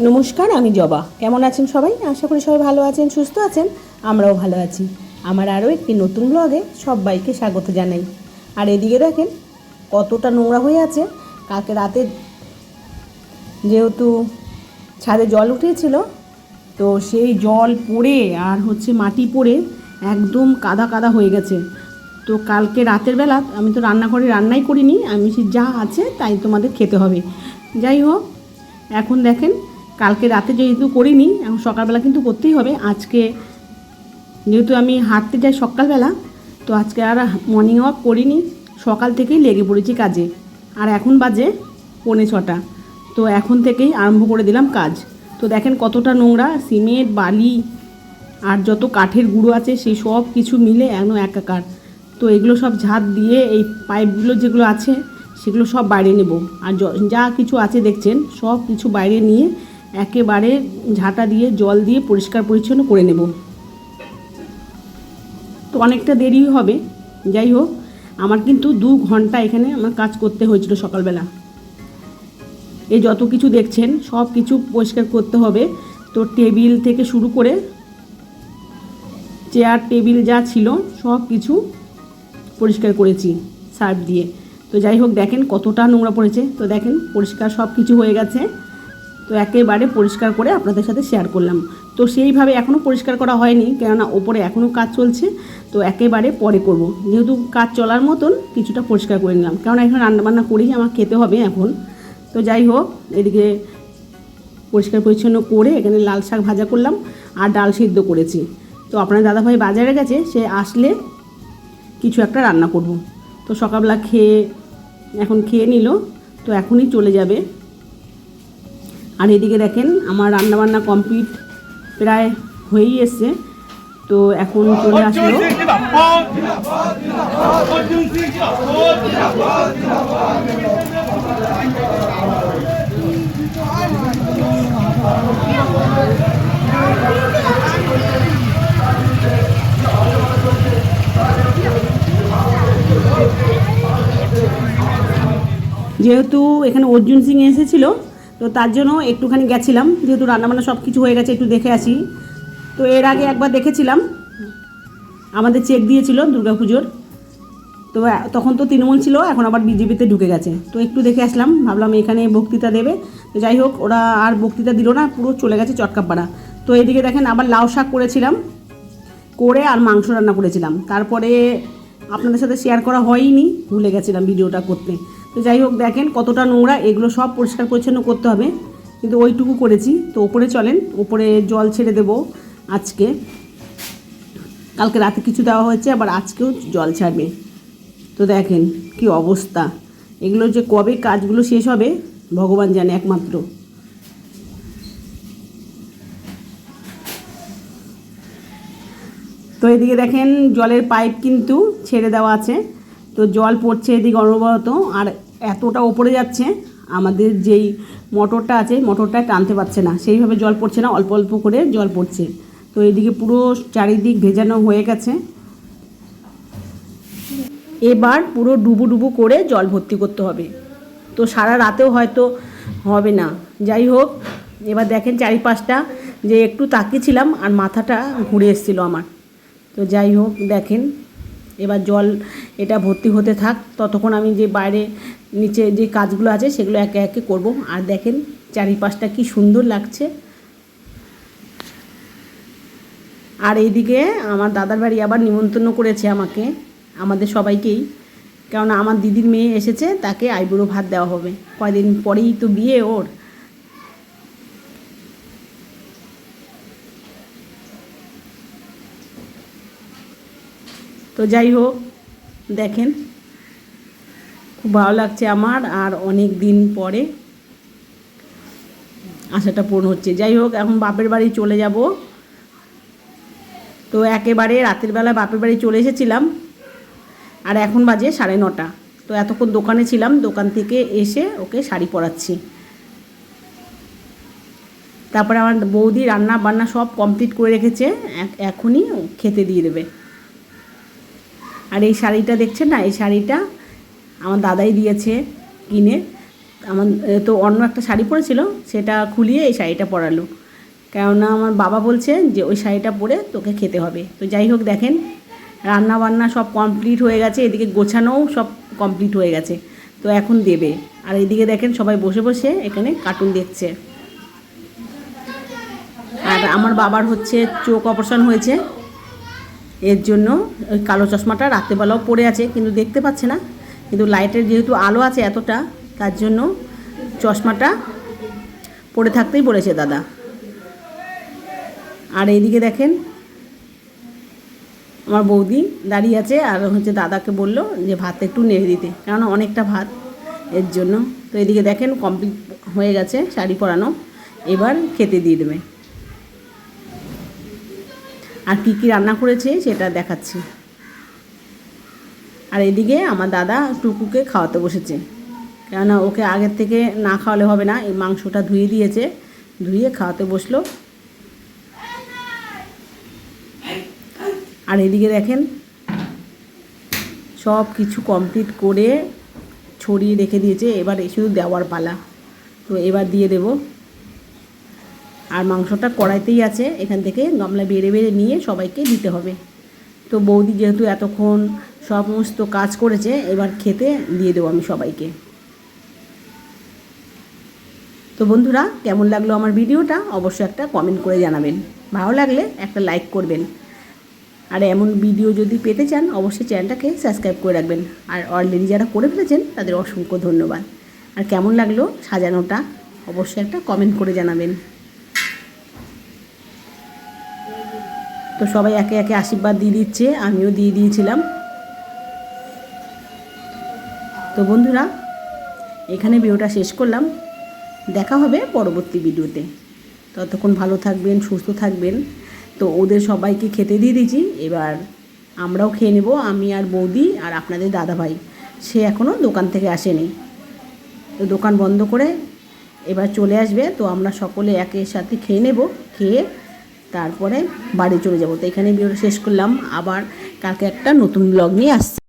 নমস্কার, আমি জবা। কেমন আছেন সবাই? আশা করি সবাই ভালো আছেন, সুস্থ আছেন। আমরাও ভালো আছি। আমার আরও একটি নতুন ব্লগে সবাইকে স্বাগত জানাই। আর এদিকে দেখেন কতটা নোংরা হয়ে আছে। কালকে রাতে যেহেতু ছাদে জল উঠেছিল, তো সেই জল পড়ে আর মাটি পড়ে একদম কাদা কাদা হয়ে গেছে। তো কালকে রাতের বেলা আমি তো রান্নাঘরে রান্নাই করিনি, আমি যা আছে তাই তোমাদের খেতে হবে। যাই হোক, এখন দেখেন কালকে রাতে যেহেতু করিনি, এখন সকালবেলা কিন্তু করতেই হবে। আজকে যেহেতু আমি হাঁটতে যাই সকালবেলা, তো আজকে আর মর্নিং ওয়াক করিনি, সকাল থেকেই লেগে পড়েছি কাজে। আর এখন বাজে 5:45, তো এখন থেকেই আরম্ভ করে দিলাম কাজ। তো দেখেন কতটা নোংরা, সিমেন্ট বালি আর যত কাঠের গুঁড়ো আছে সেই সব কিছু মিলে একদম একাকার। তো এগুলো সব ঝাঁট দিয়ে এই পাইপগুলো যেগুলো আছে সেগুলো সব বাইরে নেব। আর যা কিছু আছে দেখছেন সব কিছু বাইরে নিয়ে একেবারে ঝাঁটা দিয়ে জল দিয়ে পরিষ্কার পরিচ্ছন্ন করে নেব। তো অনেকটা দেরি হবে। যাই হোক, আমার কিন্তু 2 ঘন্টা এখানে আমার কাজ করতে হয়েছিল সকালবেলা। এই যত কিছু দেখছেন সব কিছু পরিষ্কার করতে হবে। তো টেবিল থেকে শুরু করে চেয়ার টেবিল যা ছিল সব কিছু পরিষ্কার করেছি সার্ফ দিয়ে। তো যাই হোক, দেখেন কতটা নোংরা পড়েছে। তো দেখেন পরিষ্কার সব কিছু হয়ে গেছে। তো একেবারে পরিষ্কার করে আপনাদের সাথে শেয়ার করলাম। তো সেইভাবে এখনও পরিষ্কার করা হয়নি, কেননা ওপরে এখনও কাজ চলছে। তো একেবারে পরে করব, যেহেতু কাজ চলার মতন কিছুটা পরিষ্কার করে নিলাম, কেননা এখন রান্নাবান্না করেই আমার খেতে হবে এখন। তো যাই হোক, এদিকে পরিষ্কার পরিচ্ছন্ন করে এখানে লাল শাক ভাজা করলাম আর ডাল সিদ্ধ করেছি। তো আপনার দাদাভাই বাজারে গেছে, সে আসলে কিছু একটা রান্না করব। তো সকালবেলা এখন খেয়ে নিল, তো এখনই চলে যাবে। আর এদিকে দেখেন আমার রান্নাবান্না কমপ্লিট প্রায় হয়েই এসছে। তো এখন চলে আসলো যেহেতু এখানে অর্জুন সিং এসেছিলো, তো তার জন্য একটুখানি গেছিলাম। যেহেতু রান্নাবান্না সব কিছু হয়ে গেছে, একটু দেখে আসি। তো এর আগে একবার দেখেছিলাম, আমাদের চেক দিয়েছিল দুর্গাপুজোর। তো তখন তো তৃণমূল ছিল, এখন আবার বিজেপিতে ঢুকে গেছে। তো একটু দেখে আসলাম, ভাবলাম এখানে বক্তৃতা দেবে। তো যাই হোক, ওরা আর বক্তৃতা দিল না, পুরো চলে গেছে চটকাপাড়া। তো এদিকে দেখেন আবার লাউ শাক করেছিলাম, করে আর মাংস রান্না করেছিলাম। তারপরে আপনাদের সাথে শেয়ার করা হয়নি, ভুলে গেছিলাম ভিডিওটা করতে। তো যাই হোক, দেখেন কতটা নোংরা, এগুলো সব পরিষ্কার পরিচ্ছন্ন করতে হবে, কিন্তু ওইটুকু করেছি। তো ওপরে চলেন, ওপরে জল ছেড়ে দেব আজকে। কালকে রাতে কিছু দেওয়া হয়েছে, আবার আজকেও জল ছাড়বে। তো দেখেন কি অবস্থা, এগুলো যে কবে কাজগুলো শেষ হবে ভগবান জানে একমাত্র। তো এদিকে দেখেন জলের পাইপ কিন্তু ছেড়ে দেওয়া আছে, তো জল পড়ছে এদিকে অনবরত। আর এতটা ওপরে যাচ্ছে, আমাদের যেই মোটরটা আছে মোটরটা টানতে পারছে না, সেইভাবে জল পড়ছে না, অল্প অল্প করে জল পড়ছে। তো এইদিকে পুরো চারিদিক ভেজানো হয়ে গেছে। এবার পুরো ডুবু ডুবু করে জল ভর্তি করতে হবে। তো সারা রাতেও হয়তো হবে না। যাই হোক, এবার দেখেন চারিপাশটা যে একটু তাকিয়েছিলাম আর মাথাটা ঘুরে এসেছিলো আমার। তো যাই হোক, দেখেন এবার জল এটা ভর্তি হতে থাক, ততক্ষণ আমি যে বাইরে নিচে যে কাজগুলো আছে সেগুলো একে একে করব। আর দেখেন চারিপাশটা কি সুন্দর লাগছে। আর এইদিকে আমার দাদার বাড়ি আবার নিমন্ত্রণ করেছে আমাকে, আমাদের সবাইকেই, কেননা আমার দিদির মেয়ে এসেছে, তাকে আইবুড়ো ভাত দেওয়া হবে। কয়দিন পরেই তো বিয়ে ওর। তো যাই হোক, দেখেন খুব ভালো লাগছে আমার, আর অনেক দিন পরে আশাটা পূর্ণ হচ্ছে। যাই হোক, এখন বাপের বাড়ি চলে যাব। তো একেবারে রাতের বেলা বাপের বাড়ি চলে এসেছিলাম, আর এখন বাজে 9:30। তো এতক্ষণ দোকানে ছিলাম, দোকান থেকে এসে ওকে শাড়ি পরাচ্ছি। তারপরে আমার বৌদি রান্না বান্না সব কমপ্লিট করে রেখেছে, এখনই খেতে দিয়ে দেবে। আর এই শাড়িটা দেখছেন না, এই শাড়িটা আমার দাদাই দিয়েছে কিনে। আমার তো অন্য একটা শাড়ি পরেছিল, সেটা খুলিয়ে এই শাড়িটা পরালো, কেননা আমার বাবা বলছে যে ওই শাড়িটা পরে তোকে খেতে হবে। তো যাই হোক, দেখেন রান্না বান্না সব কমপ্লিট হয়ে গেছে, এদিকে গোছানোও সব কমপ্লিট হয়ে গেছে। তো এখন দেবে। আর এদিকে দেখেন সবাই বসে বসে এখানে কার্টুন দেখছে। আর আমার বাবার হচ্ছে চোখ অপারেশন হয়েছে, এর জন্য ওই কালো চশমাটা রাত্রেবেলাও পড়ে আছে, কিন্তু দেখতে পাচ্ছে না, কিন্তু লাইটের যেহেতু আলো আছে এতটা, তার জন্য চশমাটা পড়ে থাকতেই বলেছে দাদা। আর এইদিকে দেখেন আমার বৌদি দাঁড়িয়ে আছে, আর হচ্ছে দাদাকে বললো যে ভাত একটু নেড়ে দিতে, কেননা অনেকটা ভাত, এর জন্য। তো এদিকে দেখেন কমপ্লিট হয়ে গেছে শাড়ি পরানো, এবার খেতে দিয়ে দেবে। আর কী কী রান্না করেছে সেটা দেখাচ্ছি। আর এদিকে আমার দাদা টুকুকে খাওয়াতে বসেছে, কেননা ওকে আগের থেকে না খাওয়ালে হবে না। এই মাংসটা ধুয়ে দিয়েছে, ধুয়ে খাওয়াতে বসলো। আর এদিকে দেখেন সব কিছু কমপ্লিট করে ছড়িয়ে রেখে দিয়েছে, এবার শুধু দেওয়ার পালা। তো এবার দিয়ে দেব। আর মাংসটা কড়াইতেই আছে, এখান থেকে গামলা বেড়ে বেড়ে নিয়ে সবাইকে দিতে হবে। তো বৌদি যেহেতু এতক্ষণ সমস্ত কাজ করেছে, এবার খেতে দিয়ে দেবো আমি সবাইকে। তো বন্ধুরা, কেমন লাগলো আমার ভিডিওটা অবশ্যই একটা কমেন্ট করে জানাবেন, ভালো লাগলে একটা লাইক করবেন। আর এমন ভিডিও যদি পেতে চান অবশ্যই চ্যানেলটাকে সাবস্ক্রাইব করে রাখবেন। আর অলরেডি যারা করে ফেলেছেন তাদের অসংখ্য ধন্যবাদ। আর কেমন লাগলো সাজানোটা অবশ্যই একটা কমেন্ট করে জানাবেন। তো সবাই একে একে আশীর্বাদ দিয়ে দিচ্ছে, আমিও দিয়ে দিয়েছিলাম। তো বন্ধুরা, এখানে ভিডিওটা শেষ করলাম, দেখা হবে পরবর্তী ভিডিওতে। ততক্ষণ ভালো থাকবেন, সুস্থ থাকবেন। তো ওদের সবাইকে খেতে দিয়ে দিয়েছি, এবার আমরাও খেয়ে নেব, আমি আর বৌদি আর আপনাদের দাদাভাই। সে এখনও দোকান থেকে আসেনি, তো দোকান বন্ধ করে এবার চলে আসবে। তো আমরা সকলে একের সাথে খেয়ে নেব, খেয়ে তারপরে বাড়ি চলে যাব। তো এখানে ভিডিওটা শেষ করলাম, আবার কালকে একটা নতুন ব্লগ নিয়ে আসছি।